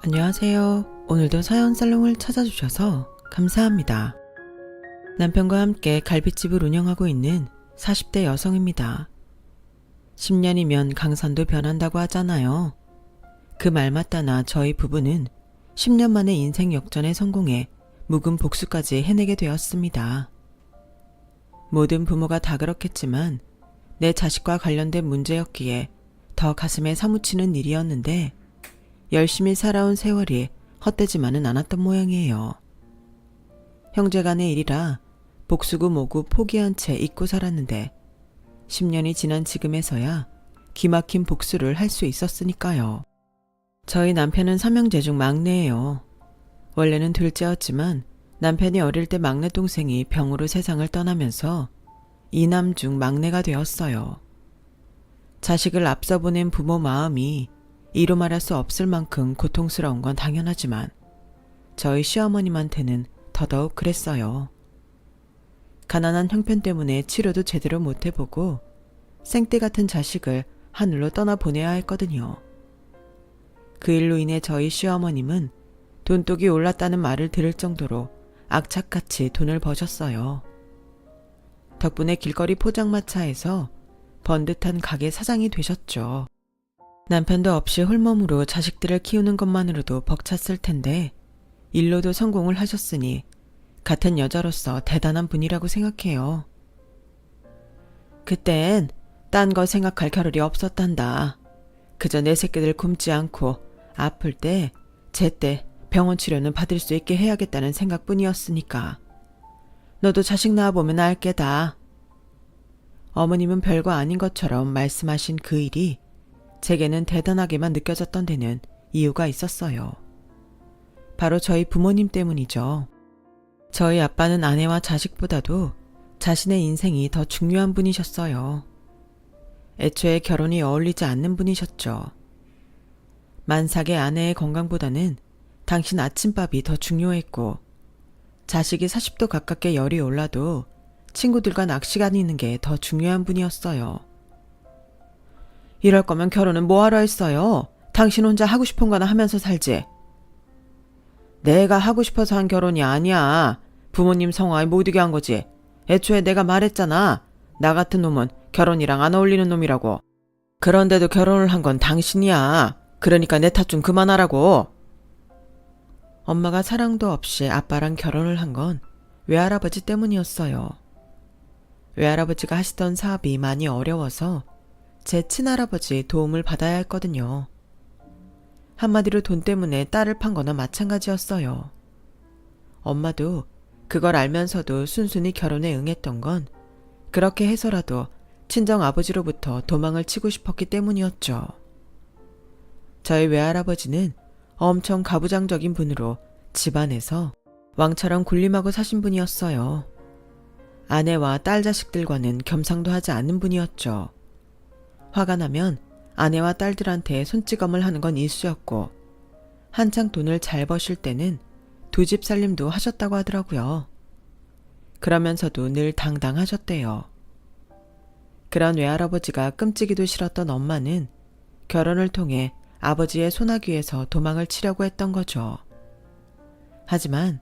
안녕하세요. 오늘도 사연 살롱을 찾아주셔서 감사합니다. 남편과 함께 갈빗집을 운영하고 있는 40대 여성입니다. 10년이면 강산도 변한다고 하잖아요. 그 말 맞다나 저희 부부는 10년 만에 인생 역전에 성공해 묵은 복수까지 해내게 되었습니다. 모든 부모가 다 그렇겠지만 내 자식과 관련된 문제였기에 더 가슴에 사무치는 일이었는데 열심히 살아온 세월이 헛되지만은 않았던 모양이에요. 형제간의 일이라 복수고 뭐고 포기한 채 잊고 살았는데 10년이 지난 지금에서야 기막힌 복수를 할 수 있었으니까요. 저희 남편은 삼형제 중 막내예요. 원래는 둘째였지만 남편이 어릴 때 막내 동생이 병으로 세상을 떠나면서 이남 중 막내가 되었어요. 자식을 앞서 보낸 부모 마음이 이루 말할 수 없을 만큼 고통스러운 건 당연하지만 저희 시어머님한테는 더더욱 그랬어요. 가난한 형편 때문에 치료도 제대로 못 해보고 생떼 같은 자식을 하늘로 떠나보내야 했거든요. 그 일로 인해 저희 시어머님은 돈독이 올랐다는 말을 들을 정도로 악착같이 돈을 버셨어요. 덕분에 길거리 포장마차에서 번듯한 가게 사장이 되셨죠. 남편도 없이 홀몸으로 자식들을 키우는 것만으로도 벅찼을 텐데 일로도 성공을 하셨으니 같은 여자로서 대단한 분이라고 생각해요. 그땐 딴 거 생각할 겨를이 없었단다. 그저 내 새끼들 굶지 않고 아플 때 제때 병원 치료는 받을 수 있게 해야겠다는 생각뿐이었으니까. 너도 자식 낳아보면 알 게다. 어머님은 별거 아닌 것처럼 말씀하신 그 일이 제게는 대단하게만 느껴졌던 데는 이유가 있었어요. 바로 저희 부모님 때문이죠. 저희 아빠는 아내와 자식보다도 자신의 인생이 더 중요한 분이셨어요. 애초에 결혼이 어울리지 않는 분이셨죠. 만삭의 아내의 건강보다는 당신 아침밥이 더 중요했고 자식이 40도 가깝게 열이 올라도 친구들과 낚시 다니는 게 더 중요한 분이었어요. 이럴 거면 결혼은 뭐하러 했어요? 당신 혼자 하고 싶은 거나 하면서 살지. 내가 하고 싶어서 한 결혼이 아니야. 부모님 성화에 못 이게 한 거지. 애초에 내가 말했잖아. 나 같은 놈은 결혼이랑 안 어울리는 놈이라고. 그런데도 결혼을 한 건 당신이야. 그러니까 내 탓 좀 그만하라고. 엄마가 사랑도 없이 아빠랑 결혼을 한 건 외할아버지 때문이었어요. 외할아버지가 하시던 사업이 많이 어려워서 제 친할아버지 도움을 받아야 했거든요. 한마디로 돈 때문에 딸을 판 거나 마찬가지였어요. 엄마도 그걸 알면서도 순순히 결혼에 응했던 건 그렇게 해서라도 친정 아버지로부터 도망을 치고 싶었기 때문이었죠. 저희 외할아버지는 엄청 가부장적인 분으로 집안에서 왕처럼 군림하고 사신 분이었어요. 아내와 딸 자식들과는 겸상도 하지 않는 분이었죠. 화가 나면 아내와 딸들한테 손찌검을 하는 건 일쑤였고 한창 돈을 잘 버실 때는 두 집 살림도 하셨다고 하더라고요. 그러면서도 늘 당당하셨대요. 그런 외할아버지가 끔찍이도 싫었던 엄마는 결혼을 통해 아버지의 소나귀에서 도망을 치려고 했던 거죠. 하지만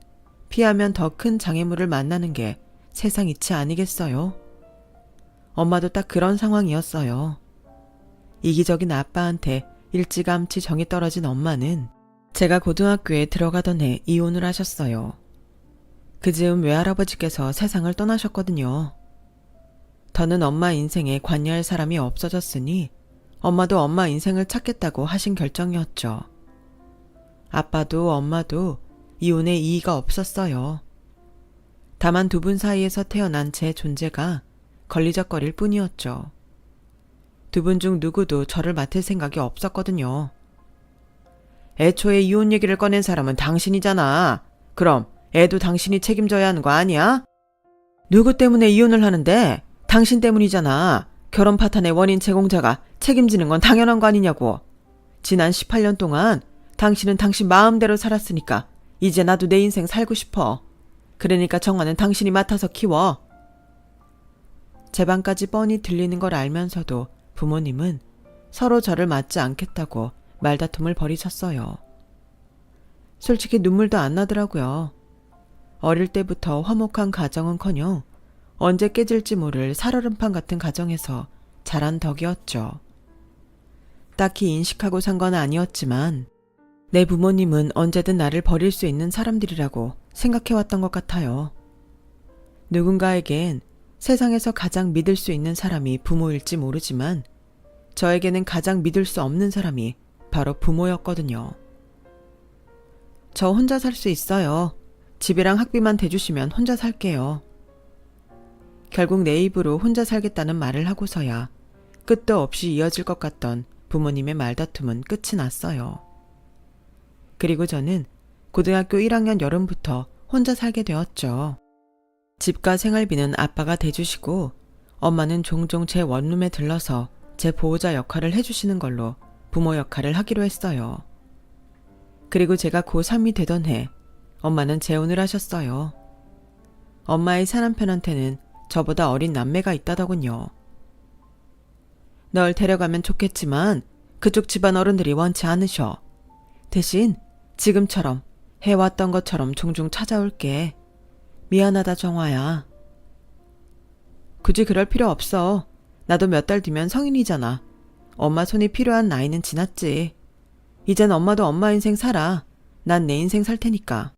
피하면 더 큰 장애물을 만나는 게 세상 이치 아니겠어요? 엄마도 딱 그런 상황이었어요. 이기적인 아빠한테 일찌감치 정이 떨어진 엄마는 제가 고등학교에 들어가던 해 이혼을 하셨어요. 그 즈음 외할아버지께서 세상을 떠나셨거든요. 더는 엄마 인생에 관여할 사람이 없어졌으니 엄마도 엄마 인생을 찾겠다고 하신 결정이었죠. 아빠도 엄마도 이혼에 이의가 없었어요. 다만 두 분 사이에서 태어난 제 존재가 걸리적거릴 뿐이었죠. 두 분 중 누구도 저를 맡을 생각이 없었거든요. 애초에 이혼 얘기를 꺼낸 사람은 당신이잖아. 그럼 애도 당신이 책임져야 하는 거 아니야? 누구 때문에 이혼을 하는데? 당신 때문이잖아. 결혼 파탄의 원인 제공자가 책임지는 건 당연한 거 아니냐고. 지난 18년 동안 당신은 당신 마음대로 살았으니까 이제 나도 내 인생 살고 싶어. 그러니까 정화는 당신이 맡아서 키워. 제 방까지 뻔히 들리는 걸 알면서도 부모님은 서로 저를 맞지 않겠다고 말다툼을 벌이셨어요. 솔직히 눈물도 안 나더라고요. 어릴 때부터 화목한 가정은커녕 언제 깨질지 모를 살얼음판 같은 가정에서 자란 덕이었죠. 딱히 인식하고 산 건 아니었지만 내 부모님은 언제든 나를 버릴 수 있는 사람들이라고 생각해왔던 것 같아요. 누군가에겐 세상에서 가장 믿을 수 있는 사람이 부모일지 모르지만 저에게는 가장 믿을 수 없는 사람이 바로 부모였거든요. 저 혼자 살 수 있어요. 집이랑 학비만 대주시면 혼자 살게요. 결국 내 입으로 혼자 살겠다는 말을 하고서야 끝도 없이 이어질 것 같던 부모님의 말다툼은 끝이 났어요. 그리고 저는 고등학교 1학년 여름부터 혼자 살게 되었죠. 집과 생활비는 아빠가 대주시고 엄마는 종종 제 원룸에 들러서 제 보호자 역할을 해주시는 걸로 부모 역할을 하기로 했어요. 그리고 제가 고3이 되던 해 엄마는 재혼을 하셨어요. 엄마의 사남편한테는 저보다 어린 남매가 있다더군요. 널 데려가면 좋겠지만 그쪽 집안 어른들이 원치 않으셔. 대신 지금처럼 해왔던 것처럼 종종 찾아올게. 미안하다 정화야. 굳이 그럴 필요 없어. 나도 몇 달 뒤면 성인이잖아. 엄마 손이 필요한 나이는 지났지. 이젠 엄마도 엄마 인생 살아. 난 내 인생 살 테니까.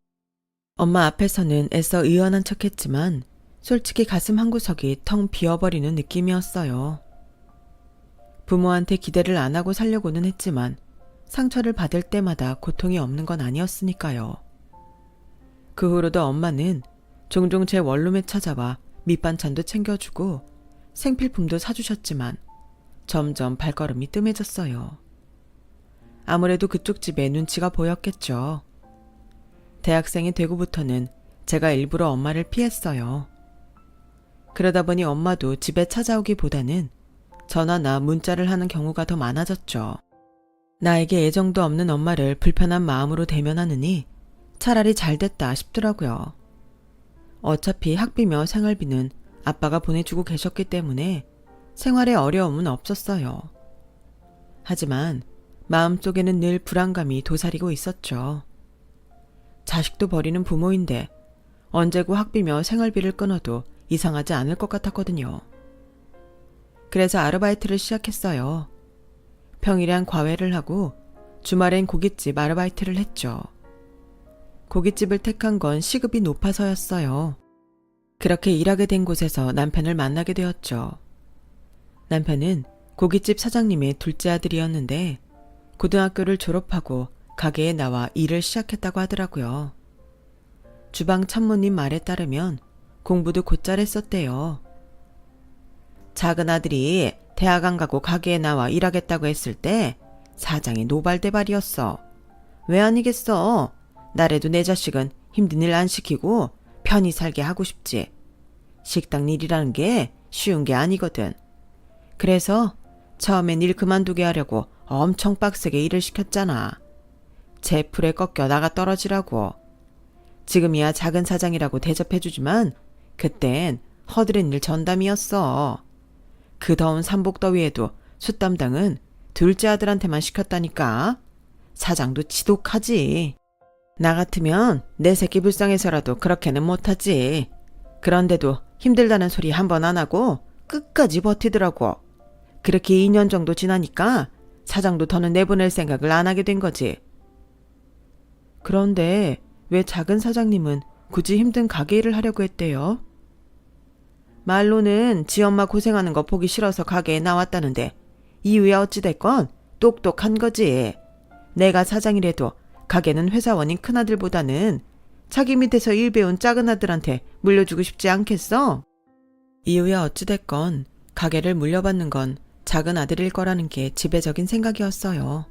엄마 앞에서는 애써 의연한 척했지만 솔직히 가슴 한구석이 텅 비어버리는 느낌이었어요. 부모한테 기대를 안 하고 살려고는 했지만 상처를 받을 때마다 고통이 없는 건 아니었으니까요. 그 후로도 엄마는 종종 제 원룸에 찾아와 밑반찬도 챙겨주고 생필품도 사주셨지만 점점 발걸음이 뜸해졌어요. 아무래도 그쪽 집에 눈치가 보였겠죠. 대학생이 되고부터는 제가 일부러 엄마를 피했어요. 그러다 보니 엄마도 집에 찾아오기보다는 전화나 문자를 하는 경우가 더 많아졌죠. 나에게 애정도 없는 엄마를 불편한 마음으로 대면하느니 차라리 잘 됐다 싶더라고요. 어차피 학비며 생활비는 아빠가 보내주고 계셨기 때문에 생활에 어려움은 없었어요. 하지만 마음속에는 늘 불안감이 도사리고 있었죠. 자식도 버리는 부모인데 언제고 학비며 생활비를 끊어도 이상하지 않을 것 같았거든요. 그래서 아르바이트를 시작했어요. 평일엔 과외를 하고 주말엔 고깃집 아르바이트를 했죠. 고깃집을 택한 건 시급이 높아서였어요. 그렇게 일하게 된 곳에서 남편을 만나게 되었죠. 남편은 고깃집 사장님의 둘째 아들이었는데 고등학교를 졸업하고 가게에 나와 일을 시작했다고 하더라고요. 주방 참모님 말에 따르면 공부도 곧잘 했었대요. 작은 아들이 대학 안 가고 가게에 나와 일하겠다고 했을 때 사장이 노발대발이었어. 왜 아니겠어? 나래도 내 자식은 힘든 일 안 시키고 편히 살게 하고 싶지. 식당 일이라는 게 쉬운 게 아니거든. 그래서 처음엔 일 그만두게 하려고 엄청 빡세게 일을 시켰잖아. 제 풀에 꺾여 나가 떨어지라고. 지금이야 작은 사장이라고 대접해주지만 그땐 허드렛 일 전담이었어. 그 더운 삼복더위에도 숯 담당은 둘째 아들한테만 시켰다니까. 사장도 지독하지. 나 같으면 내 새끼 불쌍해서라도 그렇게는 못하지. 그런데도 힘들다는 소리 한 번 안 하고 끝까지 버티더라고. 그렇게 2년 정도 지나니까 사장도 더는 내보낼 생각을 안 하게 된 거지. 그런데 왜 작은 사장님은 굳이 힘든 가게 일을 하려고 했대요? 말로는 지 엄마 고생하는 거 보기 싫어서 가게에 나왔다는데 이유야 어찌됐건 똑똑한 거지. 내가 사장이라도 가게는 회사원인 큰아들보다는 자기 밑에서 일 배운 작은 아들한테 물려주고 싶지 않겠어? 이유야 어찌됐건 가게를 물려받는 건 작은 아들일 거라는 게 지배적인 생각이었어요.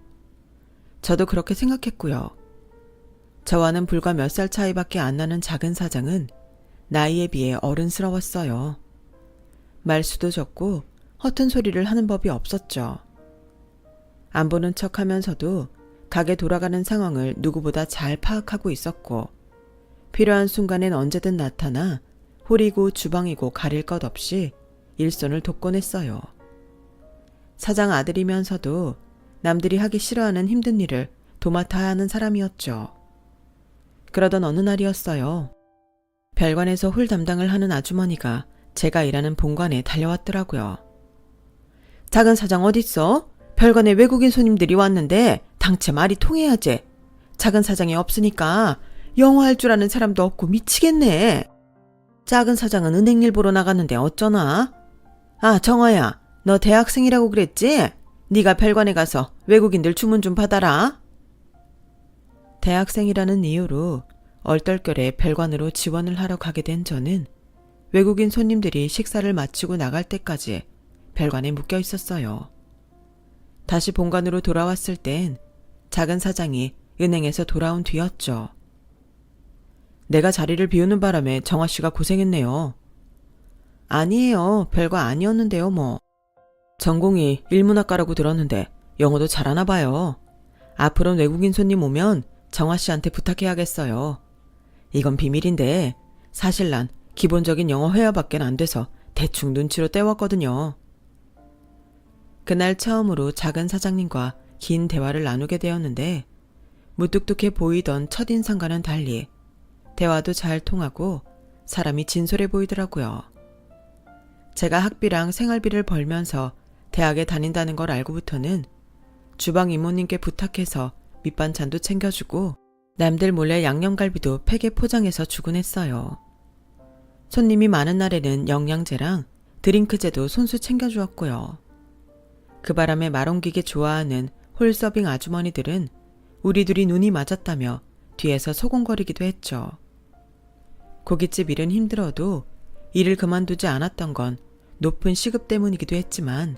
저도 그렇게 생각했고요. 저와는 불과 몇 살 차이밖에 안 나는 작은 사장은 나이에 비해 어른스러웠어요. 말수도 적고 허튼 소리를 하는 법이 없었죠. 안 보는 척하면서도 가게 돌아가는 상황을 누구보다 잘 파악하고 있었고 필요한 순간엔 언제든 나타나 홀이고 주방이고 가릴 것 없이 일손을 돕곤 했어요. 사장 아들이면서도 남들이 하기 싫어하는 힘든 일을 도맡아야 하는 사람이었죠. 그러던 어느 날이었어요. 별관에서 홀 담당을 하는 아주머니가 제가 일하는 본관에 달려왔더라고요. 작은 사장 어딨어? 별관에 외국인 손님들이 왔는데 당체 말이 통해야지. 작은 사장이 없으니까 영어 할 줄 아는 사람도 없고 미치겠네. 작은 사장은 은행일 보러 나갔는데 어쩌나? 아, 정화야, 너 대학생이라고 그랬지? 네가 별관에 가서 외국인들 주문 좀 받아라. 대학생이라는 이유로 얼떨결에 별관으로 지원을 하러 가게 된 저는 외국인 손님들이 식사를 마치고 나갈 때까지 별관에 묶여 있었어요. 다시 본관으로 돌아왔을 땐 작은 사장이 은행에서 돌아온 뒤였죠. 내가 자리를 비우는 바람에 정화 씨가 고생했네요. 아니에요. 별거 아니었는데요, 뭐. 전공이 일문학과라고 들었는데 영어도 잘하나 봐요. 앞으로는 외국인 손님 오면 정화 씨한테 부탁해야겠어요. 이건 비밀인데 사실 난 기본적인 영어 회화밖에 안 돼서 대충 눈치로 때웠거든요. 그날 처음으로 작은 사장님과 긴 대화를 나누게 되었는데 무뚝뚝해 보이던 첫인상과는 달리 대화도 잘 통하고 사람이 진솔해 보이더라고요. 제가 학비랑 생활비를 벌면서 대학에 다닌다는 걸 알고부터는 주방 이모님께 부탁해서 밑반찬도 챙겨주고 남들 몰래 양념갈비도 팩에 포장해서 주곤 했어요. 손님이 많은 날에는 영양제랑 드링크제도 손수 챙겨주었고요. 그 바람에 말 옮기기 좋아하는 홀서빙 아주머니들은 우리 둘이 눈이 맞았다며 뒤에서 소곤거리기도 했죠. 고깃집 일은 힘들어도 일을 그만두지 않았던 건 높은 시급 때문이기도 했지만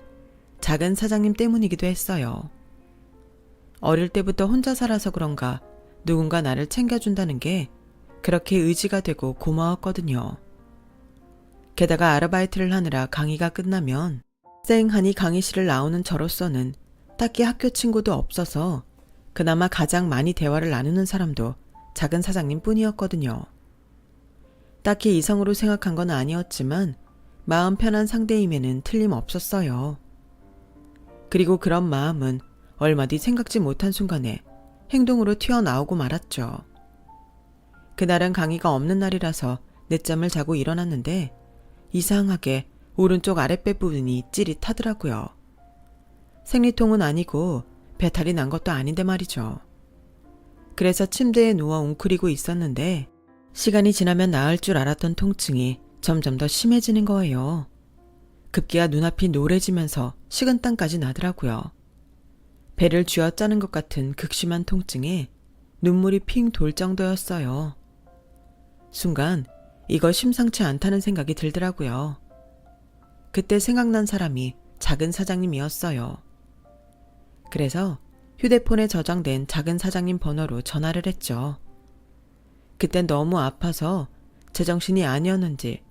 작은 사장님 때문이기도 했어요. 어릴 때부터 혼자 살아서 그런가 누군가 나를 챙겨준다는 게 그렇게 의지가 되고 고마웠거든요. 게다가 아르바이트를 하느라 강의가 끝나면 쌩하니 강의실을 나오는 저로서는 딱히 학교 친구도 없어서 그나마 가장 많이 대화를 나누는 사람도 작은 사장님 뿐이었거든요. 딱히 이성으로 생각한 건 아니었지만 마음 편한 상대임에는 틀림없었어요. 그리고 그런 마음은 얼마 뒤 생각지 못한 순간에 행동으로 튀어나오고 말았죠. 그날은 강의가 없는 날이라서 늦잠을 자고 일어났는데 이상하게 오른쪽 아랫배 부분이 찌릿하더라고요. 생리통은 아니고 배탈이 난 것도 아닌데 말이죠. 그래서 침대에 누워 웅크리고 있었는데 시간이 지나면 나을 줄 알았던 통증이 점점 더 심해지는 거예요. 급기야 눈앞이 노래지면서 식은땀까지 나더라고요. 배를 쥐어짜는 것 같은 극심한 통증에 눈물이 핑 돌 정도였어요. 순간 이거 심상치 않다는 생각이 들더라고요. 그때 생각난 사람이 작은 사장님이었어요. 그래서 휴대폰에 저장된 작은 사장님 번호로 전화를 했죠. 그땐 너무 아파서 제정신이 아니었는지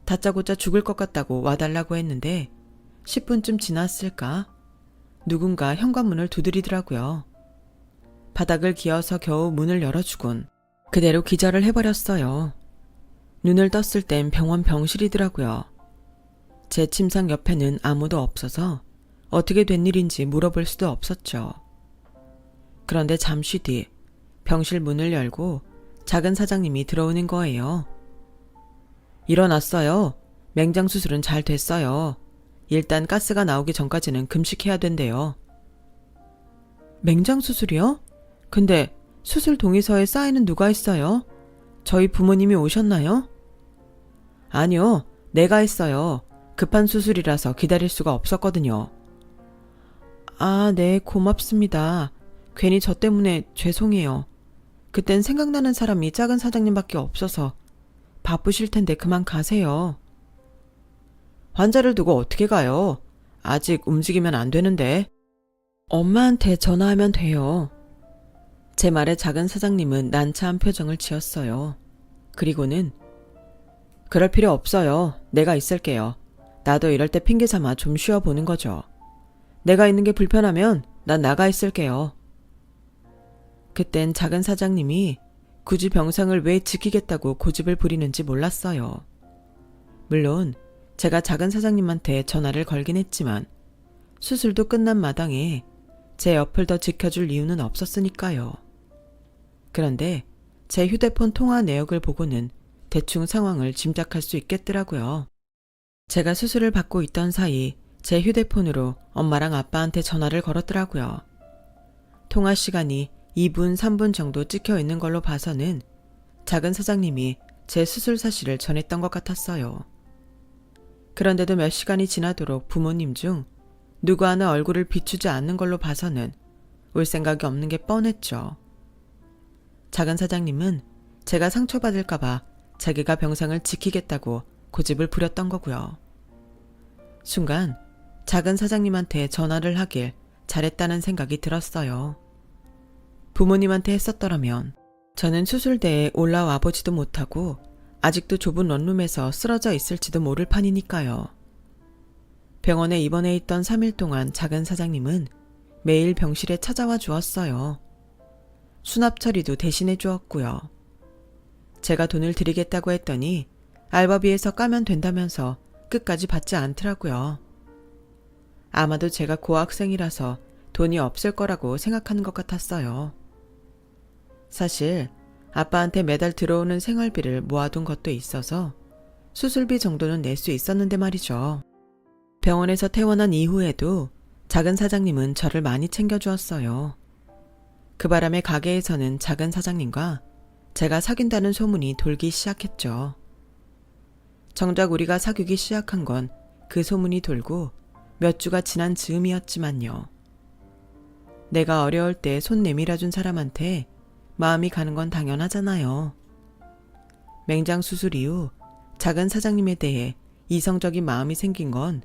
다짜고짜 죽을 것 같다고 와달라고 했는데 10분쯤 지났을까? 누군가 현관문을 두드리더라고요. 바닥을 기어서 겨우 문을 열어주곤 그대로 기절을 해버렸어요. 눈을 떴을 땐 병원 병실이더라고요. 제 침상 옆에는 아무도 없어서 어떻게 된 일인지 물어볼 수도 없었죠. 그런데 잠시 뒤 병실 문을 열고 작은 사장님이 들어오는 거예요. 일어났어요. 맹장 수술은 잘 됐어요. 일단 가스가 나오기 전까지는 금식해야 된대요. 맹장 수술이요? 근데 수술 동의서에 사인은 누가 했어요? 저희 부모님이 오셨나요? 아니요, 내가 했어요. 급한 수술이라서 기다릴 수가 없었거든요. 아, 네, 고맙습니다. 괜히 저 때문에 죄송해요. 그땐 생각나는 사람이 작은 사장님밖에 없어서 바쁘실 텐데 그만 가세요. 환자를 두고 어떻게 가요? 아직 움직이면 안 되는데. 엄마한테 전화하면 돼요. 제 말에 작은 사장님은 난처한 표정을 지었어요. 그리고는 그럴 필요 없어요. 내가 있을게요. 나도 이럴 때 핑계 삼아 좀 쉬어보는 거죠. 내가 있는 게 불편하면 난 나가 있을게요. 그땐 작은 사장님이 굳이 병상을 왜 지키겠다고 고집을 부리는지 몰랐어요. 물론 제가 작은 사장님한테 전화를 걸긴 했지만 수술도 끝난 마당에 제 옆을 더 지켜줄 이유는 없었으니까요. 그런데 제 휴대폰 통화 내역을 보고는 대충 상황을 짐작할 수 있겠더라고요. 제가 수술을 받고 있던 사이 제 휴대폰으로 엄마랑 아빠한테 전화를 걸었더라고요. 통화 시간이 2분, 3분 정도 찍혀 있는 걸로 봐서는 작은 사장님이 제 수술 사실을 전했던 것 같았어요. 그런데도 몇 시간이 지나도록 부모님 중 누구 하나 얼굴을 비추지 않는 걸로 봐서는 올 생각이 없는 게 뻔했죠. 작은 사장님은 제가 상처받을까봐 자기가 병상을 지키겠다고 고집을 부렸던 거고요. 순간 작은 사장님한테 전화를 하길 잘했다는 생각이 들었어요. 부모님한테 했었더라면 저는 수술대에 올라와 보지도 못하고 아직도 좁은 런룸에서 쓰러져 있을지도 모를 판이니까요. 병원에 입원해 있던 3일 동안 작은 사장님은 매일 병실에 찾아와 주었어요. 수납 처리도 대신해 주었고요. 제가 돈을 드리겠다고 했더니 알바비에서 까면 된다면서 끝까지 받지 않더라고요. 아마도 제가 고학생이라서 돈이 없을 거라고 생각하는 것 같았어요. 사실 아빠한테 매달 들어오는 생활비를 모아둔 것도 있어서 수술비 정도는 낼 수 있었는데 말이죠. 병원에서 퇴원한 이후에도 작은 사장님은 저를 많이 챙겨주었어요. 그 바람에 가게에서는 작은 사장님과 제가 사귄다는 소문이 돌기 시작했죠. 정작 우리가 사귀기 시작한 건 그 소문이 돌고 몇 주가 지난 즈음이었지만요. 내가 어려울 때 손 내밀어준 사람한테 마음이 가는 건 당연하잖아요. 맹장 수술 이후 작은 사장님에 대해 이성적인 마음이 생긴 건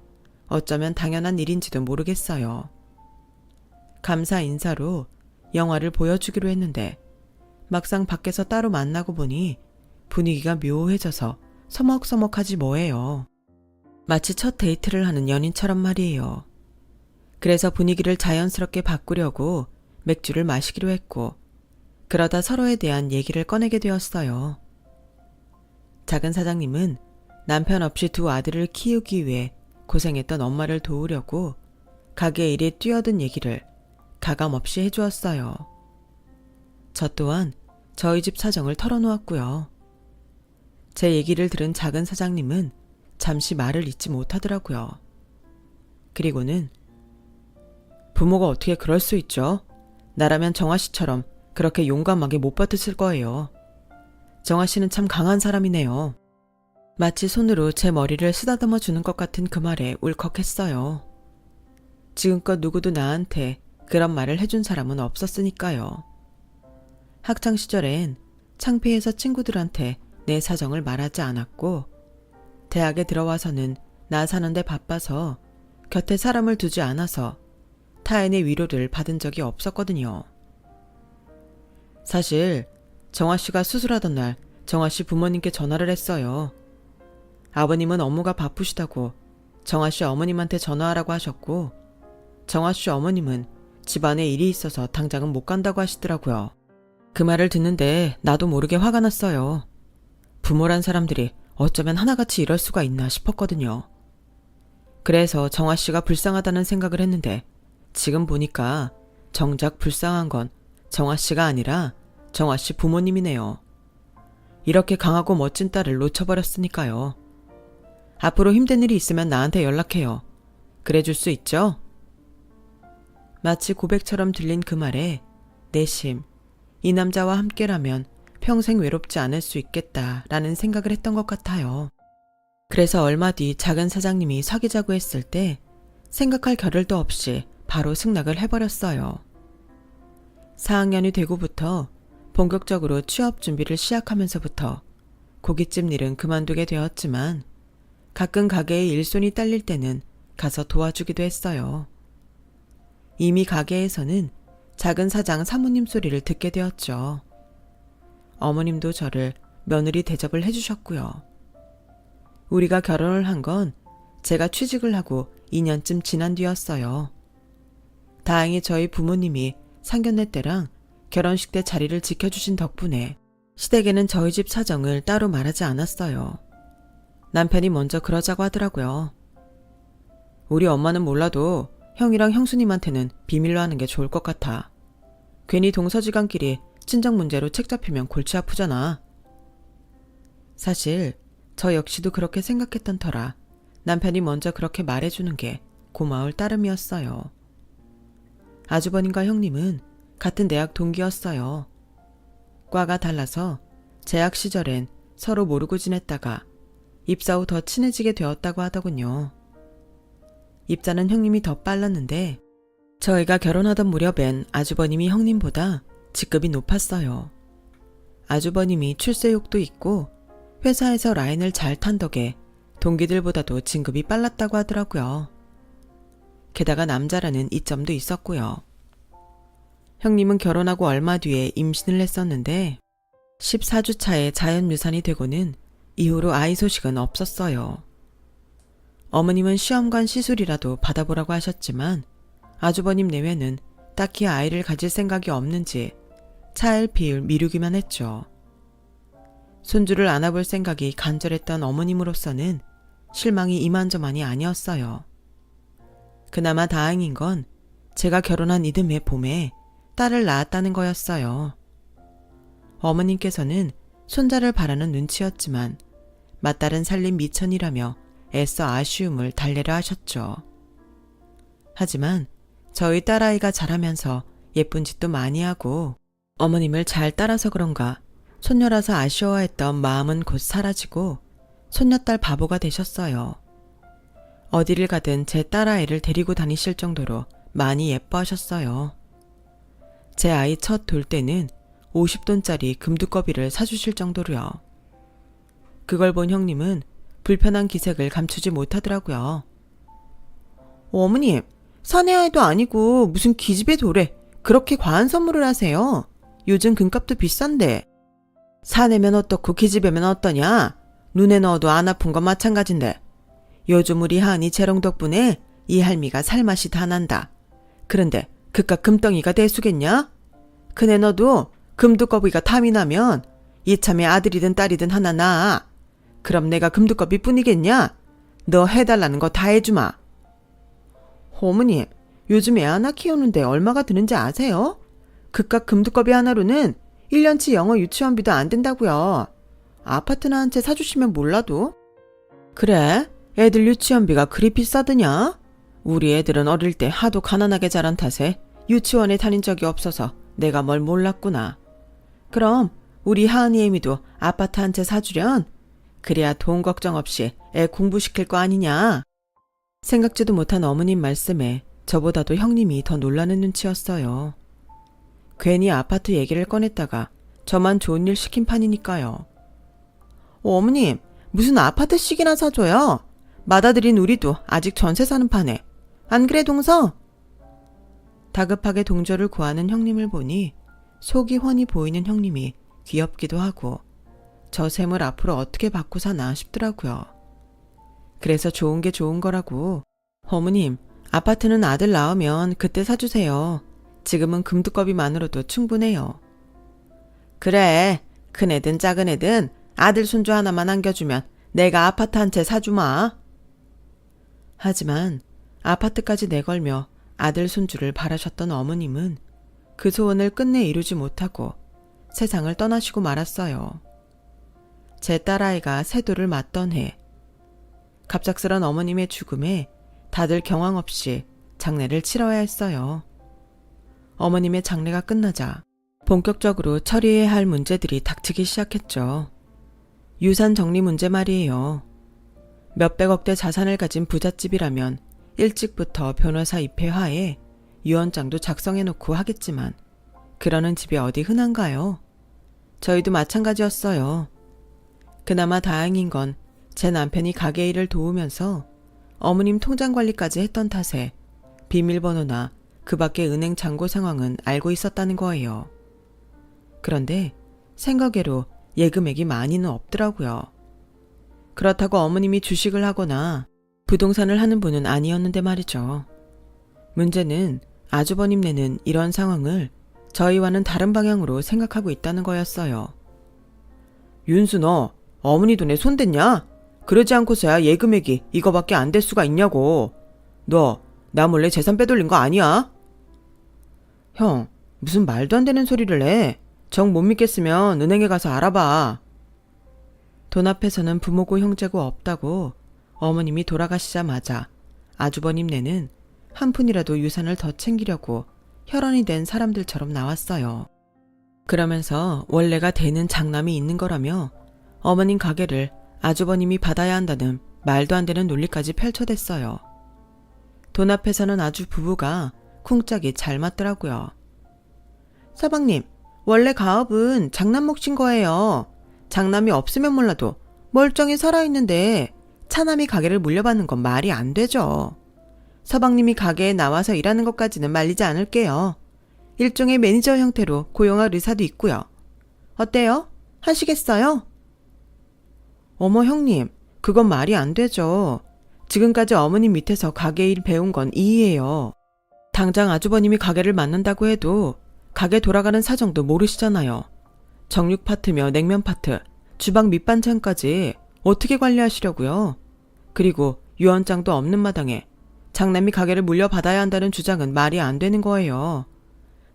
어쩌면 당연한 일인지도 모르겠어요. 감사 인사로 영화를 보여주기로 했는데 막상 밖에서 따로 만나고 보니 분위기가 묘해져서 서먹서먹하지 뭐예요. 마치 첫 데이트를 하는 연인처럼 말이에요. 그래서 분위기를 자연스럽게 바꾸려고 맥주를 마시기로 했고 그러다 서로에 대한 얘기를 꺼내게 되었어요. 작은 사장님은 남편 없이 두 아들을 키우기 위해 고생했던 엄마를 도우려고 가게 일에 뛰어든 얘기를 가감없이 해주었어요. 저 또한 저희 집 사정을 털어놓았고요. 제 얘기를 들은 작은 사장님은 잠시 말을 잇지 못하더라고요. 그리고는 부모가 어떻게 그럴 수 있죠? 나라면 정아 씨처럼 그렇게 용감하게 못 버텼을 거예요. 정아 씨는 참 강한 사람이네요. 마치 손으로 제 머리를 쓰다듬어 주는 것 같은 그 말에 울컥했어요. 지금껏 누구도 나한테 그런 말을 해준 사람은 없었으니까요. 학창시절엔 창피해서 친구들한테 내 사정을 말하지 않았고 대학에 들어와서는 나 사는데 바빠서 곁에 사람을 두지 않아서 타인의 위로를 받은 적이 없었거든요. 사실 정아 씨가 수술하던 날 정아 씨 부모님께 전화를 했어요. 아버님은 업무가 바쁘시다고 정아 씨 어머님한테 전화하라고 하셨고 정아 씨 어머님은 집안에 일이 있어서 당장은 못 간다고 하시더라고요. 그 말을 듣는데 나도 모르게 화가 났어요. 부모란 사람들이 어쩌면 하나같이 이럴 수가 있나 싶었거든요. 그래서 정아 씨가 불쌍하다는 생각을 했는데 지금 보니까 정작 불쌍한 건 정아 씨가 아니라 정아 씨 부모님이네요. 이렇게 강하고 멋진 딸을 놓쳐버렸으니까요. 앞으로 힘든 일이 있으면 나한테 연락해요. 그래줄 수 있죠? 마치 고백처럼 들린 그 말에 내심 이 남자와 함께라면 평생 외롭지 않을 수 있겠다라는 생각을 했던 것 같아요. 그래서 얼마 뒤 작은 사장님이 사귀자고 했을 때 생각할 겨를도 없이 바로 승낙을 해버렸어요. 4학년이 되고부터 본격적으로 취업 준비를 시작하면서부터 고깃집 일은 그만두게 되었지만 가끔 가게에 일손이 딸릴 때는 가서 도와주기도 했어요. 이미 가게에서는 작은 사장 사모님 소리를 듣게 되었죠. 어머님도 저를 며느리 대접을 해주셨고요. 우리가 결혼을 한 건 제가 취직을 하고 2년쯤 지난 뒤였어요. 다행히 저희 부모님이 상견례 때랑 결혼식 때 자리를 지켜주신 덕분에 시댁에는 저희 집 사정을 따로 말하지 않았어요. 남편이 먼저 그러자고 하더라고요. 우리 엄마는 몰라도 형이랑 형수님한테는 비밀로 하는 게 좋을 것 같아. 괜히 동서지간끼리 친정 문제로 책 잡히면 골치 아프잖아. 사실 저 역시도 그렇게 생각했던 터라 남편이 먼저 그렇게 말해주는 게 고마울 따름이었어요. 아주버님과 형님은 같은 대학 동기였어요. 과가 달라서 재학 시절엔 서로 모르고 지냈다가 입사 후 더 친해지게 되었다고 하더군요. 입사는 형님이 더 빨랐는데 저희가 결혼하던 무렵엔 아주버님이 형님보다 직급이 높았어요. 아주버님이 출세욕도 있고 회사에서 라인을 잘 탄 덕에 동기들보다도 진급이 빨랐다고 하더라고요. 게다가 남자라는 이점도 있었고요. 형님은 결혼하고 얼마 뒤에 임신을 했었는데 14주 차에 자연유산이 되고는 이후로 아이 소식은 없었어요. 어머님은 시험관 시술이라도 받아보라고 하셨지만 아주버님 내외는 딱히 아이를 가질 생각이 없는지 차일피일 미루기만 했죠. 손주를 안아볼 생각이 간절했던 어머님으로서는 실망이 이만저만이 아니었어요. 그나마 다행인 건 제가 결혼한 이듬해 봄에 딸을 낳았다는 거였어요. 어머님께서는 손자를 바라는 눈치였지만 맏딸은 살림 미천이라며 애써 아쉬움을 달래려 하셨죠. 하지만 저희 딸아이가 자라면서 예쁜 짓도 많이 하고 어머님을 잘 따라서 그런가 손녀라서 아쉬워했던 마음은 곧 사라지고 손녀딸 바보가 되셨어요. 어디를 가든 제 딸아이를 데리고 다니실 정도로 많이 예뻐하셨어요. 제 아이 첫 돌 때는 50돈짜리 금두꺼비를 사주실 정도로요. 그걸 본 형님은 불편한 기색을 감추지 못하더라고요. 어머님, 사내 아이도 아니고 무슨 기집애 돌에 그렇게 과한 선물을 하세요. 요즘 금값도 비싼데. 사내면 어떻고 기집애면 어떠냐? 눈에 넣어도 안 아픈 건 마찬가지인데. 요즘 우리 하은이 재롱 덕분에 이 할미가 살맛이 다 난다. 그런데 그깟 금덩이가 대수겠냐? 그네 너도 금두꺼비가 탐이 나면 이참에 아들이든 딸이든 하나 낳아. 그럼 내가 금두꺼비 뿐이겠냐? 너 해달라는 거 다 해주마. 어머님, 요즘 애 하나 키우는데 얼마가 드는지 아세요? 그깟 금두꺼비 하나로는 1년치 영어 유치원비도 안 된다고요. 아파트나 한 채 사주시면 몰라도. 그래? 애들 유치원비가 그리 비싸드냐? 우리 애들은 어릴 때 하도 가난하게 자란 탓에 유치원에 다닌 적이 없어서 내가 뭘 몰랐구나. 그럼 우리 하은이 애미도 아파트 한 채 사주련? 그래야 돈 걱정 없이 애 공부시킬 거 아니냐? 생각지도 못한 어머님 말씀에 저보다도 형님이 더 놀라는 눈치였어요. 괜히 아파트 얘기를 꺼냈다가 저만 좋은 일 시킨 판이니까요. 어머님, 무슨 아파트씩이나 사줘요? 맏아들인 우리도 아직 전세 사는 판에. 안 그래 동서? 다급하게 동조를 구하는 형님을 보니 속이 훤히 보이는 형님이 귀엽기도 하고 저 셈을 앞으로 어떻게 받고 사나 싶더라고요. 그래서 좋은 게 좋은 거라고. 어머님, 아파트는 아들 낳으면 그때 사주세요. 지금은 금두꺼비만으로도 충분해요. 그래, 큰 애든 작은 애든 아들 손주 하나만 안겨주면 내가 아파트 한 채 사주마. 하지만 아파트까지 내걸며 아들 손주를 바라셨던 어머님은 그 소원을 끝내 이루지 못하고 세상을 떠나시고 말았어요. 제 딸아이가 세돌을 맞던 해, 갑작스런 어머님의 죽음에 다들 경황 없이 장례를 치러야 했어요. 어머님의 장례가 끝나자 본격적으로 처리해야 할 문제들이 닥치기 시작했죠. 유산 정리 문제 말이에요. 몇백억대 자산을 가진 부잣집이라면 일찍부터 변호사 입회하에 유언장도 작성해놓고 하겠지만 그러는 집이 어디 흔한가요? 저희도 마찬가지였어요. 그나마 다행인 건 제 남편이 가게 일을 도우면서 어머님 통장 관리까지 했던 탓에 비밀번호나 그 밖의 은행 잔고 상황은 알고 있었다는 거예요. 그런데 생각외로 예금액이 많이는 없더라고요. 그렇다고 어머님이 주식을 하거나 부동산을 하는 분은 아니었는데 말이죠. 문제는 아주버님네는 이런 상황을 저희와는 다른 방향으로 생각하고 있다는 거였어요. 윤수, 너 어머니 돈에 손댔냐? 그러지 않고서야 예금액이 이거밖에 안 될 수가 있냐고. 너 나 몰래 재산 빼돌린 거 아니야? 형, 무슨 말도 안 되는 소리를 해. 정 못 믿겠으면 은행에 가서 알아봐. 돈 앞에서는 부모고 형제고 없다고 어머님이 돌아가시자마자 아주버님네는 한 푼이라도 유산을 더 챙기려고 혈연이 된 사람들처럼 나왔어요. 그러면서 원래가 되는 장남이 있는 거라며 어머님 가게를 아주버님이 받아야 한다는 말도 안 되는 논리까지 펼쳐댔어요. 돈 앞에서는 아주 부부가 쿵짝이 잘 맞더라고요. 서방님, 원래 가업은 장남 몫인 거예요. 장남이 없으면 몰라도 멀쩡히 살아있는데 차남이 가게를 물려받는 건 말이 안 되죠. 서방님이 가게에 나와서 일하는 것까지는 말리지 않을게요. 일종의 매니저 형태로 고용할 의사도 있고요. 어때요? 하시겠어요? 어머 형님, 그건 말이 안 되죠. 지금까지 어머님 밑에서 가게 일 배운 건 이이예요. 당장 아주버님이 가게를 맡는다고 해도 가게 돌아가는 사정도 모르시잖아요. 정육 파트며 냉면 파트, 주방 밑반찬까지 어떻게 관리하시려고요? 그리고 유언장도 없는 마당에 장남이 가게를 물려받아야 한다는 주장은 말이 안 되는 거예요.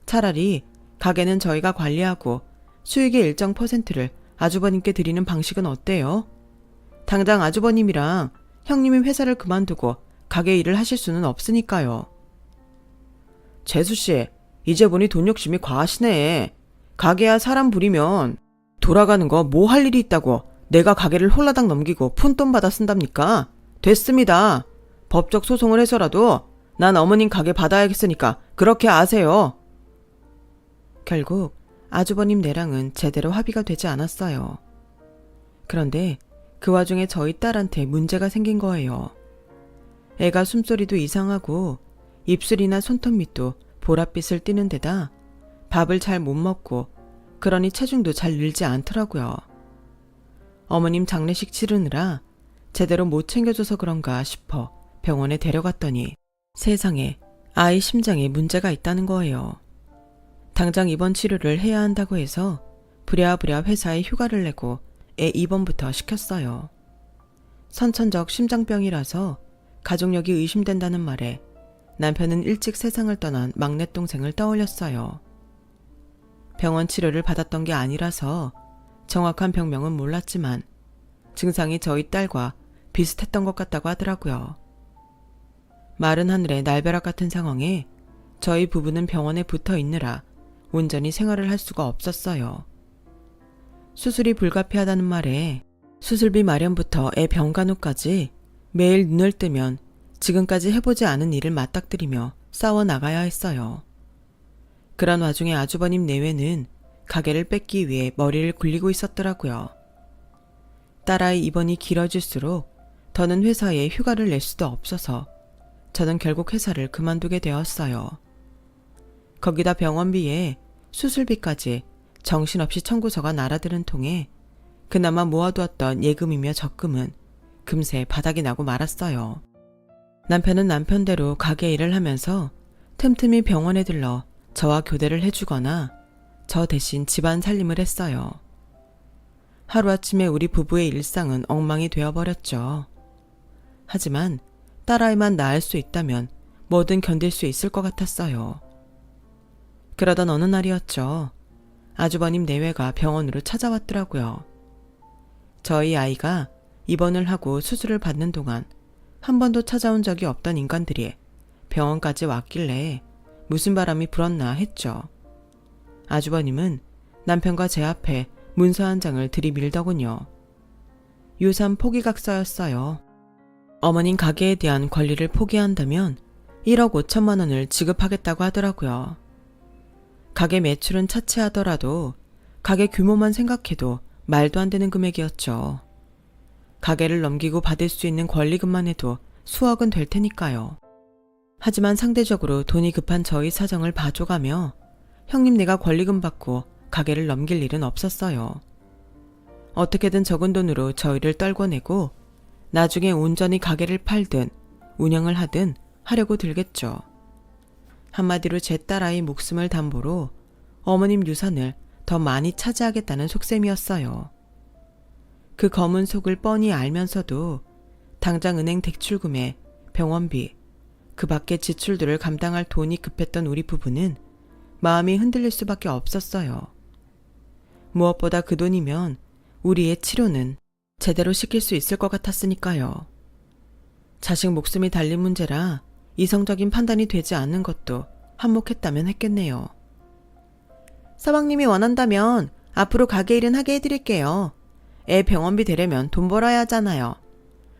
차라리 가게는 저희가 관리하고 수익의 일정 퍼센트를 아주버님께 드리는 방식은 어때요? 당장 아주버님이랑 형님이 회사를 그만두고 가게 일을 하실 수는 없으니까요. 재수씨, 이제 보니 돈 욕심이 과하시네. 가게야 사람 부리면 돌아가는 거 뭐 할 일이 있다고 내가 가게를 홀라당 넘기고 푼돈 받아 쓴답니까? 됐습니다. 법적 소송을 해서라도 난 어머님 가게 받아야겠으니까 그렇게 아세요. 결국 아주버님 내랑은 제대로 합의가 되지 않았어요. 그런데 그 와중에 저희 딸한테 문제가 생긴 거예요. 애가 숨소리도 이상하고 입술이나 손톱 밑도 보랏빛을 띠는 데다 밥을 잘 못 먹고 그러니 체중도 잘 늘지 않더라고요. 어머님 장례식 치르느라 제대로 못 챙겨줘서 그런가 싶어 병원에 데려갔더니 세상에 아이 심장에 문제가 있다는 거예요. 당장 입원 치료를 해야 한다고 해서 부랴부랴 회사에 휴가를 내고 애 입원부터 시켰어요. 선천적 심장병이라서 가족력이 의심된다는 말에 남편은 일찍 세상을 떠난 막내 동생을 떠올렸어요. 병원 치료를 받았던 게 아니라서 정확한 병명은 몰랐지만 증상이 저희 딸과 비슷했던 것 같다고 하더라고요. 마른 하늘에 날벼락 같은 상황에 저희 부부는 병원에 붙어 있느라 온전히 생활을 할 수가 없었어요. 수술이 불가피하다는 말에 수술비 마련부터 애 병간호까지 매일 눈을 뜨면 지금까지 해보지 않은 일을 맞닥뜨리며 싸워 나가야 했어요. 그런 와중에 아주버님 내외는 가게를 뺏기 위해 머리를 굴리고 있었더라고요. 딸아이 입원이 길어질수록 더는 회사에 휴가를 낼 수도 없어서 저는 결국 회사를 그만두게 되었어요. 거기다 병원비에 수술비까지 정신없이 청구서가 날아드는 통에 그나마 모아두었던 예금이며 적금은 금세 바닥이 나고 말았어요. 남편은 남편대로 가게 일을 하면서 틈틈이 병원에 들러 저와 교대를 해주거나 저 대신 집안 살림을 했어요. 하루아침에 우리 부부의 일상은 엉망이 되어버렸죠. 하지만 딸아이만 낳을 수 있다면 뭐든 견딜 수 있을 것 같았어요. 그러던 어느 날이었죠. 아주버님 내외가 병원으로 찾아왔더라고요. 저희 아이가 입원을 하고 수술을 받는 동안 한 번도 찾아온 적이 없던 인간들이 병원까지 왔길래 무슨 바람이 불었나 했죠. 아주버님은 남편과 제 앞에 문서 한 장을 들이밀더군요. 유산 포기각서였어요. 어머님 가게에 대한 권리를 포기한다면 1억 5천만 원을 지급하겠다고 하더라고요. 가게 매출은 차치하더라도 가게 규모만 생각해도 말도 안 되는 금액이었죠. 가게를 넘기고 받을 수 있는 권리금만 해도 수억은 될 테니까요. 하지만 상대적으로 돈이 급한 저희 사정을 봐줘가며 형님 내가 권리금 받고 가게를 넘길 일은 없었어요. 어떻게든 적은 돈으로 저희를 떨궈내고 나중에 온전히 가게를 팔든 운영을 하든 하려고 들겠죠. 한마디로 제 딸아이 목숨을 담보로 어머님 유산을 더 많이 차지하겠다는 속셈이었어요. 그 검은 속을 뻔히 알면서도 당장 은행 대출금에 병원비, 그 밖의 지출들을 감당할 돈이 급했던 우리 부부는 마음이 흔들릴 수밖에 없었어요. 무엇보다 그 돈이면 우리의 치료는 제대로 시킬 수 있을 것 같았으니까요. 자식 목숨이 달린 문제라 이성적인 판단이 되지 않는 것도 한몫했다면 했겠네요. 서방님이 원한다면 앞으로 가게 일은 하게 해드릴게요. 애 병원비 대려면 돈 벌어야 하잖아요.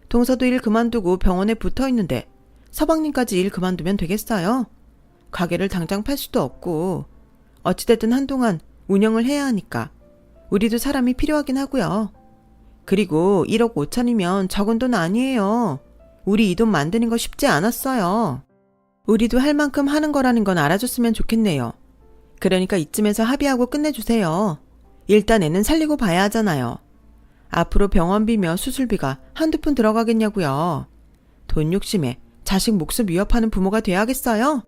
동서도 일 그만두고 병원에 붙어있는데 서방님까지 일 그만두면 되겠어요? 가게를 당장 팔 수도 없고 어찌됐든 한동안 운영을 해야 하니까 우리도 사람이 필요하긴 하고요. 그리고 1억 5천이면 적은 돈 아니에요. 우리 이 돈 만드는 거 쉽지 않았어요. 우리도 할 만큼 하는 거라는 건 알아줬으면 좋겠네요. 그러니까 이쯤에서 합의하고 끝내주세요. 일단 애는 살리고 봐야 하잖아요. 앞으로 병원비며 수술비가 한두 푼 들어가겠냐고요. 돈 욕심에 자식 목숨 위협하는 부모가 돼야겠어요?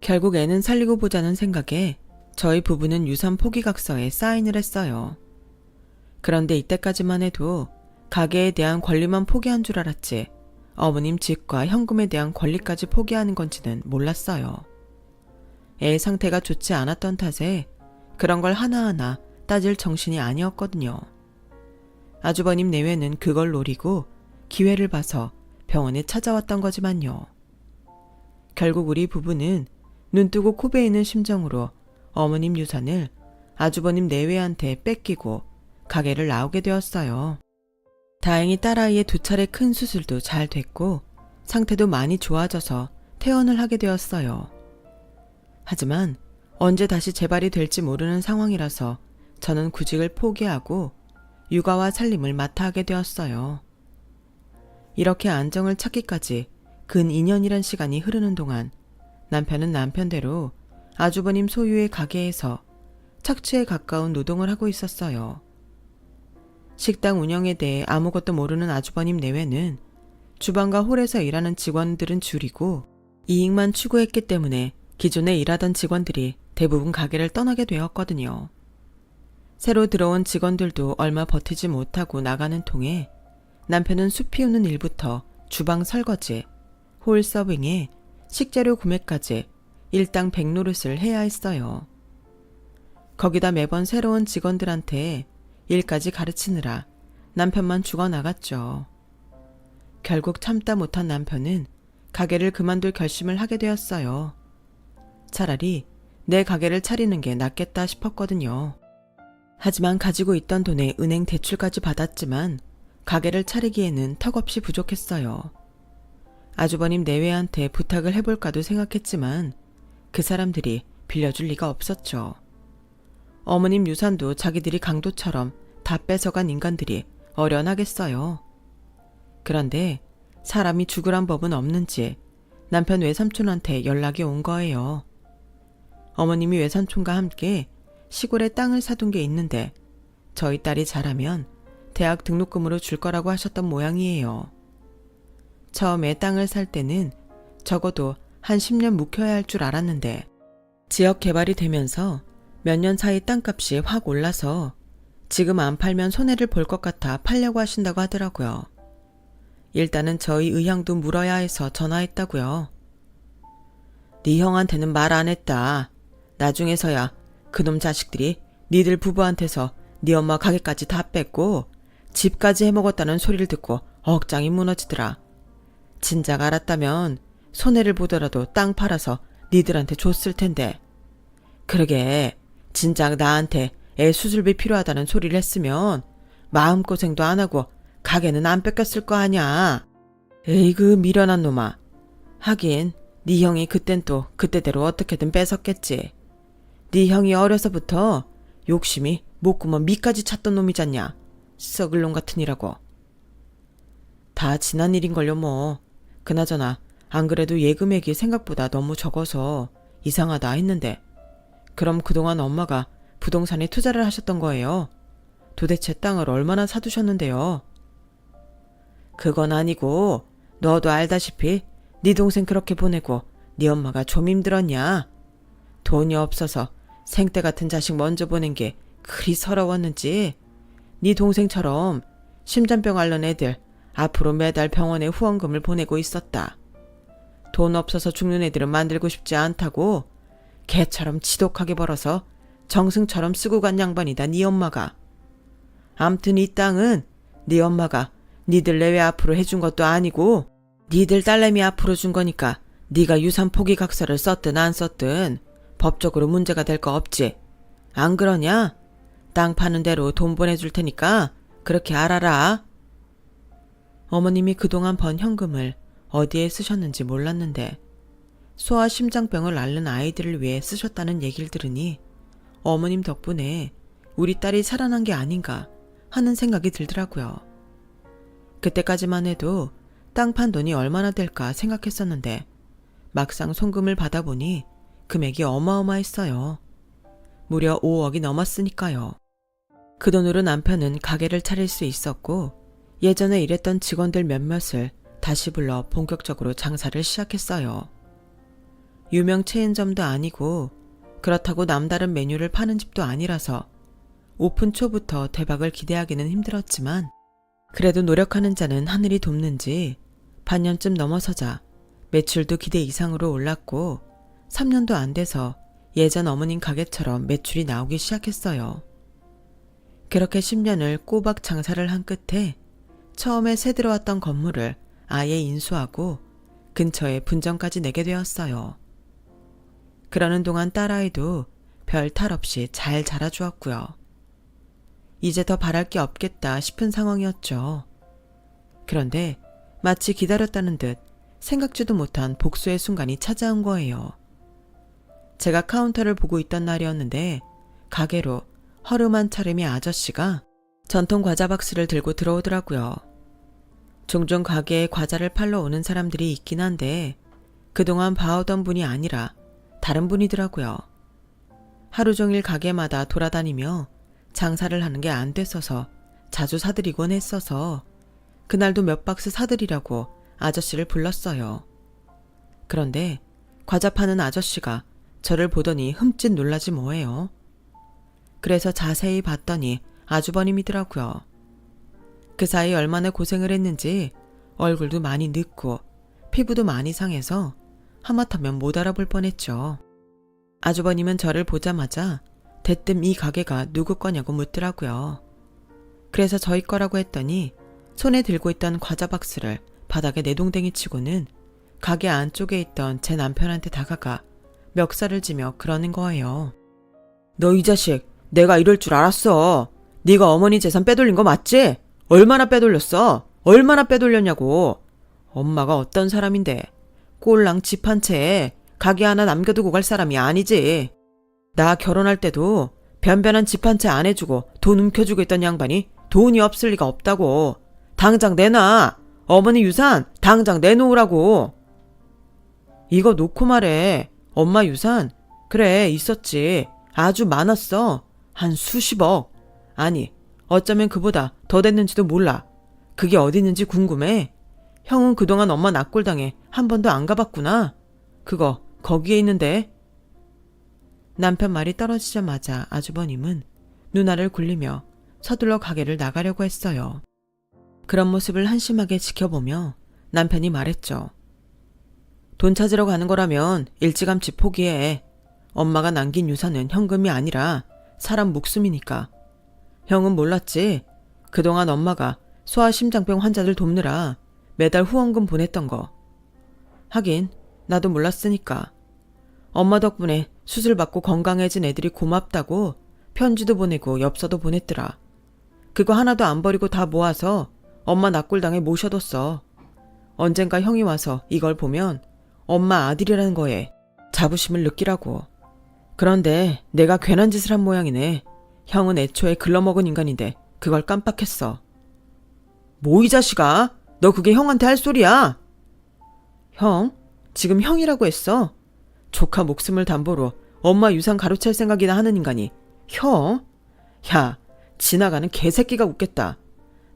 결국 애는 살리고 보자는 생각에 저희 부부는 유산 포기각서에 사인을 했어요. 그런데 이때까지만 해도 가게에 대한 권리만 포기한 줄 알았지 어머님 집과 현금에 대한 권리까지 포기하는 건지는 몰랐어요. 애 상태가 좋지 않았던 탓에 그런 걸 하나하나 따질 정신이 아니었거든요. 아주버님 내외는 그걸 노리고 기회를 봐서 병원에 찾아왔던 거지만요. 결국 우리 부부는 눈뜨고 코 베이는 심정으로 어머님 유산을 아주버님 내외한테 뺏기고 가게를 나오게 되었어요. 다행히 딸아이의 2차례 큰 수술도 잘 됐고 상태도 많이 좋아져서 퇴원을 하게 되었어요. 하지만 언제 다시 재발이 될지 모르는 상황이라서 저는 구직을 포기하고 육아와 살림을 맡아 하게 되었어요. 이렇게 안정을 찾기까지 근 2년이란 시간이 흐르는 동안 남편은 남편대로 아주버님 소유의 가게에서 착취에 가까운 노동을 하고 있었어요. 식당 운영에 대해 아무것도 모르는 아주버님 내외는 주방과 홀에서 일하는 직원들은 줄이고 이익만 추구했기 때문에 기존에 일하던 직원들이 대부분 가게를 떠나게 되었거든요. 새로 들어온 직원들도 얼마 버티지 못하고 나가는 통에 남편은 숲 피우는 일부터 주방 설거지, 홀 서빙에 식재료 구매까지 일당 100노릇을 해야 했어요. 거기다 매번 새로운 직원들한테 일까지 가르치느라 남편만 죽어나갔죠. 결국 참다 못한 남편은 가게를 그만둘 결심을 하게 되었어요. 차라리 내 가게를 차리는 게 낫겠다 싶었거든요. 하지만 가지고 있던 돈에 은행 대출까지 받았지만 가게를 차리기에는 턱없이 부족했어요. 아주버님 내외한테 부탁을 해볼까도 생각했지만 그 사람들이 빌려줄 리가 없었죠. 어머님 유산도 자기들이 강도처럼 다 뺏어간 인간들이 어련하겠어요. 그런데 사람이 죽으란 법은 없는지 남편 외삼촌한테 연락이 온 거예요. 어머님이 외삼촌과 함께 시골에 땅을 사둔 게 있는데 저희 딸이 자라면 대학 등록금으로 줄 거라고 하셨던 모양이에요. 처음에 땅을 살 때는 적어도 한 10년 묵혀야 할 줄 알았는데 지역 개발이 되면서 몇 년 사이 땅값이 확 올라서 지금 안 팔면 손해를 볼 것 같아 팔려고 하신다고 하더라고요. 일단은 저희 의향도 물어야 해서 전화했다고요. 네 형한테는 말 안 했다. 나중에서야 그놈 자식들이 니들 부부한테서 네 엄마 가게까지 다 뺏고 집까지 해먹었다는 소리를 듣고 억장이 무너지더라. 진작 알았다면 손해를 보더라도 땅 팔아서 니들한테 줬을 텐데. 그러게 진작 나한테 애 수술비 필요하다는 소리를 했으면 마음고생도 안 하고 가게는 안 뺏겼을 거 아냐. 에이그 미련한 놈아. 하긴 네 형이 그땐 또 그때대로 어떻게든 뺏었겠지. 네 형이 어려서부터 욕심이 목구멍 밑까지 찼던 놈이잖냐. 썩을 놈 같으니라고. 다 지난 일인걸요 뭐. 그나저나 안 그래도 예금액이 생각보다 너무 적어서 이상하다 했는데 그럼 그동안 엄마가 부동산에 투자를 하셨던 거예요? 도대체 땅을 얼마나 사두셨는데요? 그건 아니고 너도 알다시피 네 동생 그렇게 보내고 네 엄마가 좀 힘들었냐? 돈이 없어서 생떼 같은 자식 먼저 보낸 게 그리 서러웠는지 네 동생처럼 심장병 앓는 애들 앞으로 매달 병원에 후원금을 보내고 있었다. 돈 없어서 죽는 애들은 만들고 싶지 않다고 개처럼 지독하게 벌어서 정승처럼 쓰고 간 양반이다, 네 엄마가. 암튼 이 땅은 네 엄마가 니들 내외 앞으로 해준 것도 아니고 니들 딸내미 앞으로 준 거니까 네가 유산 포기각서를 썼든 안 썼든 법적으로 문제가 될 거 없지. 안 그러냐? 땅 파는 대로 돈 보내줄 테니까 그렇게 알아라. 어머님이 그동안 번 현금을 어디에 쓰셨는지 몰랐는데 소아 심장병을 앓는 아이들을 위해 쓰셨다는 얘기를 들으니 어머님 덕분에 우리 딸이 살아난 게 아닌가 하는 생각이 들더라고요. 그때까지만 해도 땅 판 돈이 얼마나 될까 생각했었는데 막상 송금을 받아보니 금액이 어마어마했어요. 무려 5억이 넘었으니까요. 그 돈으로 남편은 가게를 차릴 수 있었고 예전에 일했던 직원들 몇몇을 다시 불러 본격적으로 장사를 시작했어요. 유명 체인점도 아니고 그렇다고 남다른 메뉴를 파는 집도 아니라서 오픈 초부터 대박을 기대하기는 힘들었지만 그래도 노력하는 자는 하늘이 돕는지 반년쯤 넘어서자 매출도 기대 이상으로 올랐고 3년도 안 돼서 예전 어머님 가게처럼 매출이 나오기 시작했어요. 그렇게 10년을 꼬박 장사를 한 끝에 처음에 새 들어왔던 건물을 아예 인수하고 근처에 분점까지 내게 되었어요. 그러는 동안 딸아이도 별 탈 없이 잘 자라주었고요. 이제 더 바랄 게 없겠다 싶은 상황이었죠. 그런데 마치 기다렸다는 듯 생각지도 못한 복수의 순간이 찾아온 거예요. 제가 카운터를 보고 있던 날이었는데 가게로 허름한 차림의 아저씨가 전통 과자 박스를 들고 들어오더라고요. 종종 가게에 과자를 팔러 오는 사람들이 있긴 한데 그동안 봐오던 분이 아니라 다른 분이더라고요. 하루 종일 가게마다 돌아다니며 장사를 하는 게 안 됐어서 자주 사드리곤 했어서 그날도 몇 박스 사드리라고 아저씨를 불렀어요. 그런데 과자 파는 아저씨가 저를 보더니 흠칫 놀라지 뭐예요. 그래서 자세히 봤더니 아주버님이더라고요. 그 사이 얼마나 고생을 했는지 얼굴도 많이 늙고 피부도 많이 상해서 하마터면 못 알아볼 뻔했죠. 아주버님은 저를 보자마자 대뜸 이 가게가 누구 거냐고 묻더라고요. 그래서 저희 거라고 했더니 손에 들고 있던 과자 박스를 바닥에 내동댕이 치고는 가게 안쪽에 있던 제 남편한테 다가가 멱살을 지며 그러는 거예요. 너 이 자식, 내가 이럴 줄 알았어. 네가 어머니 재산 빼돌린 거 맞지? 얼마나 빼돌렸어? 얼마나 빼돌렸냐고. 엄마가 어떤 사람인데 꼴랑 집 한 채에 가게 하나 남겨두고 갈 사람이 아니지. 나 결혼할 때도 변변한 집 한 채 안 해주고 돈 움켜주고 있던 양반이 돈이 없을 리가 없다고. 당장 내놔. 어머니 유산 당장 내놓으라고. 이거 놓고 말해. 엄마 유산? 그래, 있었지. 아주 많았어. 한 수십억. 아니, 어쩌면 그보다 더 됐는지도 몰라. 그게 어디 있는지 궁금해. 형은 그동안 엄마 납골당에 한 번도 안 가봤구나. 그거 거기에 있는데. 남편 말이 떨어지자마자 아주버님은 누나를 굴리며 서둘러 가게를 나가려고 했어요. 그런 모습을 한심하게 지켜보며 남편이 말했죠. 돈 찾으러 가는 거라면 일찌감치 포기해. 엄마가 남긴 유산은 현금이 아니라 사람 목숨이니까. 형은 몰랐지? 그동안 엄마가 소아심장병 환자들 돕느라 매달 후원금 보냈던 거. 하긴 나도 몰랐으니까. 엄마 덕분에 수술받고 건강해진 애들이 고맙다고 편지도 보내고 엽서도 보냈더라. 그거 하나도 안 버리고 다 모아서 엄마 납골당에 모셔뒀어. 언젠가 형이 와서 이걸 보면 엄마 아들이라는 거에 자부심을 느끼라고. 그런데 내가 괜한 짓을 한 모양이네. 형은 애초에 글러먹은 인간인데 그걸 깜빡했어. 뭐 이 자식아? 너 그게 형한테 할 소리야? 형? 지금 형이라고 했어? 조카 목숨을 담보로 엄마 유산 가로챌 생각이나 하는 인간이 형? 야, 지나가는 개새끼가 웃겠다.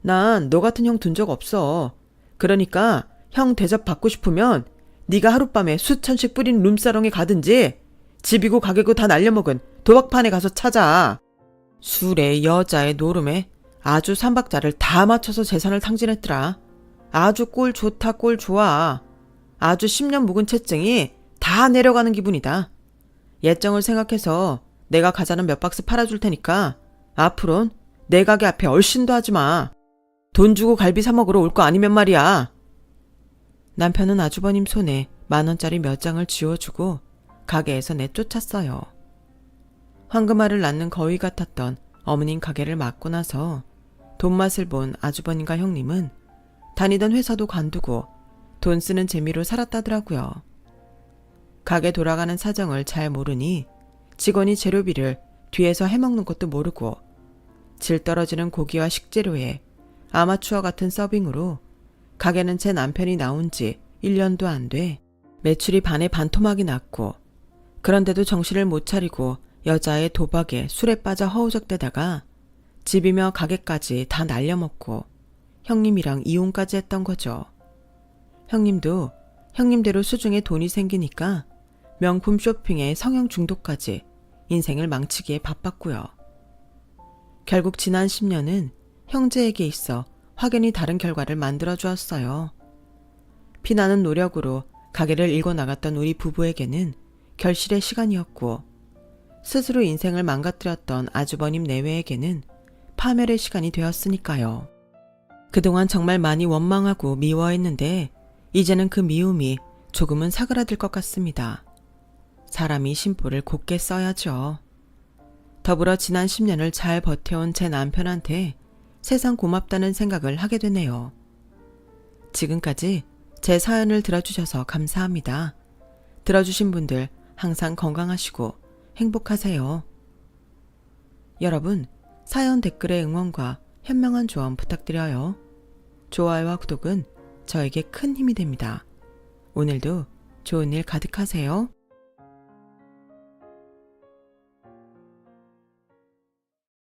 난 너 같은 형 둔 적 없어. 그러니까 형 대접 받고 싶으면 네가 하룻밤에 수천씩 뿌린 룸사롱에 가든지 집이고 가게고 다 날려먹은 도박판에 가서 찾아. 술에 여자에 노름에 아주 삼박자를 다 맞춰서 재산을 탕진했더라. 아주 꼴 좋다 꼴 좋아. 아주 10년 묵은 채증이 다 내려가는 기분이다. 예정을 생각해서 내가 과자는 몇 박스 팔아줄 테니까 앞으론 내 가게 앞에 얼씬도 하지 마. 돈 주고 갈비 사 먹으러 올 거 아니면 말이야. 남편은 아주버님 손에 10,000원짜리 몇 장을 쥐어주고 가게에서 내쫓았어요. 황금알을 낳는 거위 같았던 어머님 가게를 맡고 나서 돈맛을 본 아주버님과 형님은 다니던 회사도 관두고 돈 쓰는 재미로 살았다더라고요. 가게 돌아가는 사정을 잘 모르니 직원이 재료비를 뒤에서 해먹는 것도 모르고 질 떨어지는 고기와 식재료에 아마추어 같은 서빙으로 가게는 제 남편이 나온 지 1년도 안 돼 매출이 반에 반토막이 났고, 그런데도 정신을 못 차리고 여자의 도박에 술에 빠져 허우적대다가 집이며 가게까지 다 날려먹고 형님이랑 이혼까지 했던 거죠. 형님도 형님대로 수중에 돈이 생기니까 명품 쇼핑에 성형 중독까지 인생을 망치기에 바빴고요. 결국 지난 10년은 형제에게 있어 확연히 다른 결과를 만들어 주었어요. 피나는 노력으로 가게를 일궈 나갔던 우리 부부에게는 결실의 시간이었고, 스스로 인생을 망가뜨렸던 아주버님 내외에게는 파멸의 시간이 되었으니까요. 그동안 정말 많이 원망하고 미워했는데 이제는 그 미움이 조금은 사그라들 것 같습니다. 사람이 심보를 곱게 써야죠. 더불어 지난 10년을 잘 버텨온 제 남편한테 세상 고맙다는 생각을 하게 되네요. 지금까지 제 사연을 들어주셔서 감사합니다. 들어주신 분들 항상 건강하시고 행복하세요. 여러분, 사연 댓글의 응원과 현명한 조언 부탁드려요. 좋아요와 구독은 저에게 큰 힘이 됩니다. 오늘도 좋은 일 가득하세요.